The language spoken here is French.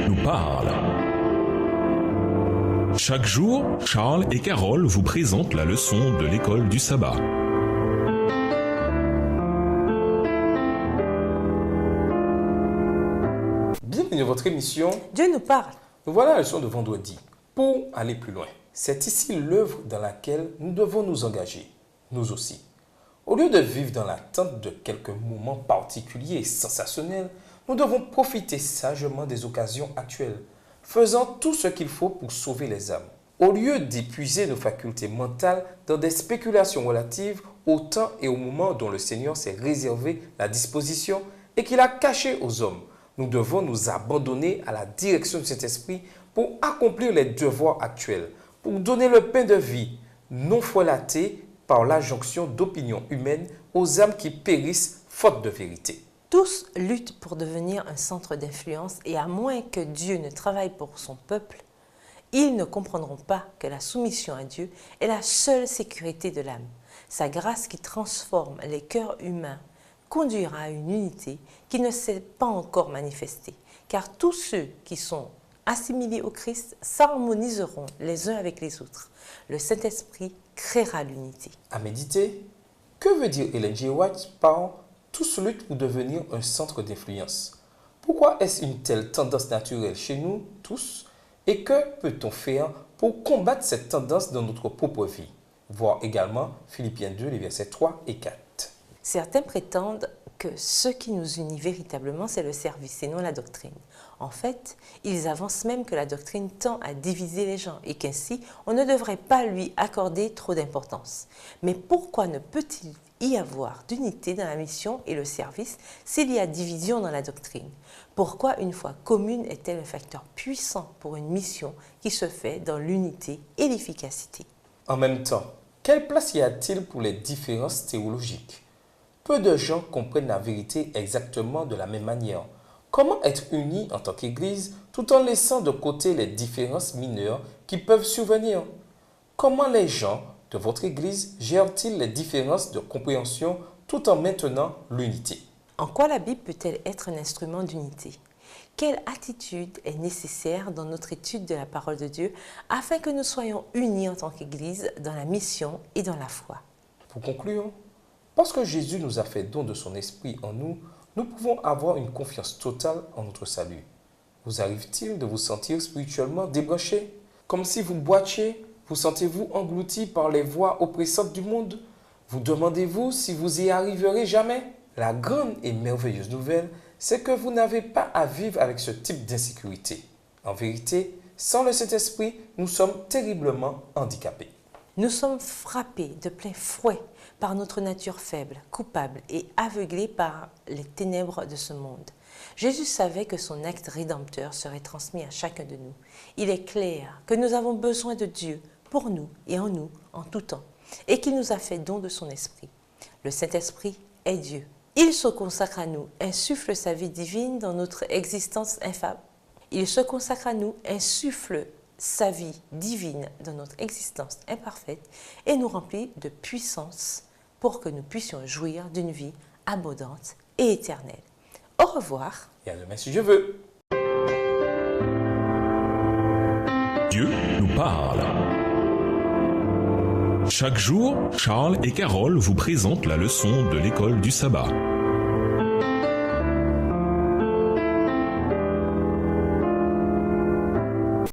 nous parle. Chaque jour, Charles et Carole vous présentent la leçon de l'école du sabbat. Bienvenue dans votre émission Dieu nous parle. Nous voilà à la leçon de vendredi. Pour aller plus loin, c'est ici l'œuvre dans laquelle nous devons nous engager, nous aussi. Au lieu de vivre dans l'attente de quelques moments particuliers et sensationnels, nous devons profiter sagement des occasions actuelles, faisant tout ce qu'il faut pour sauver les âmes. Au lieu d'épuiser nos facultés mentales dans des spéculations relatives au temps et au moment dont le Seigneur s'est réservé la disposition et qu'il a caché aux hommes, nous devons nous abandonner à la direction de cet esprit pour accomplir les devoirs actuels, pour donner le pain de vie, non frelaté par l'adjonction d'opinions humaines aux âmes qui périssent faute de vérité. Tous luttent pour devenir un centre d'influence et à moins que Dieu ne travaille pour son peuple, ils ne comprendront pas que la soumission à Dieu est la seule sécurité de l'âme. Sa grâce qui transforme les cœurs humains conduira à une unité qui ne s'est pas encore manifestée, car tous ceux qui sont assimilés au Christ s'harmoniseront les uns avec les autres. Le Saint-Esprit créera l'unité. À méditer, que veut dire Ellen G. White par « tous luttent pour devenir un centre d'influence ». Pourquoi est-ce une telle tendance naturelle chez nous tous et que peut-on faire pour combattre cette tendance dans notre propre vie? Voir également Philippiens 2, les versets 3 et 4. Certains prétendent que ce qui nous unit véritablement, c'est le service et non la doctrine. En fait, ils avancent même que la doctrine tend à diviser les gens et qu'ainsi, on ne devrait pas lui accorder trop d'importance. Mais pourquoi ne peut-il y avoir d'unité dans la mission et le service s'il y a division dans la doctrine? Pourquoi une foi commune est-elle un facteur puissant pour une mission qui se fait dans l'unité et l'efficacité? En même temps, quelle place y a-t-il pour les différences théologiques? Peu de gens comprennent la vérité exactement de la même manière. Comment être unis en tant qu'Église tout en laissant de côté les différences mineures qui peuvent survenir? Comment les gens de votre Église gèrent-ils les différences de compréhension tout en maintenant l'unité? En quoi la Bible peut-elle être un instrument d'unité? Quelle attitude est nécessaire dans notre étude de la parole de Dieu afin que nous soyons unis en tant qu'Église dans la mission et dans la foi? Pour conclure, parce que Jésus nous a fait don de son esprit en nous, nous pouvons avoir une confiance totale en notre salut. Vous arrive-t-il de vous sentir spirituellement débranché? Comme si vous boitiez, vous sentez-vous englouti par les voix oppressantes du monde? Vous demandez-vous si vous y arriverez jamais? La grande et merveilleuse nouvelle, c'est que vous n'avez pas à vivre avec ce type d'insécurité. En vérité, sans le Saint-Esprit, nous sommes terriblement handicapés. Nous sommes frappés de plein fouet par notre nature faible, coupable et aveuglés par les ténèbres de ce monde. Jésus savait que son acte rédempteur serait transmis à chacun de nous. Il est clair que nous avons besoin de Dieu pour nous et en nous en tout temps et qu'il nous a fait don de son esprit. Le Saint-Esprit est Dieu. Il se consacre à nous, insuffle sa vie divine dans notre existence infâme. Il se consacre à nous, insuffle sa vie divine dans notre existence imparfaite et nous remplit de puissance pour que nous puissions jouir d'une vie abondante et éternelle. Au revoir. Et à demain si je veux. Dieu nous parle. Chaque jour, Charles et Carole vous présentent la leçon de l'école du sabbat.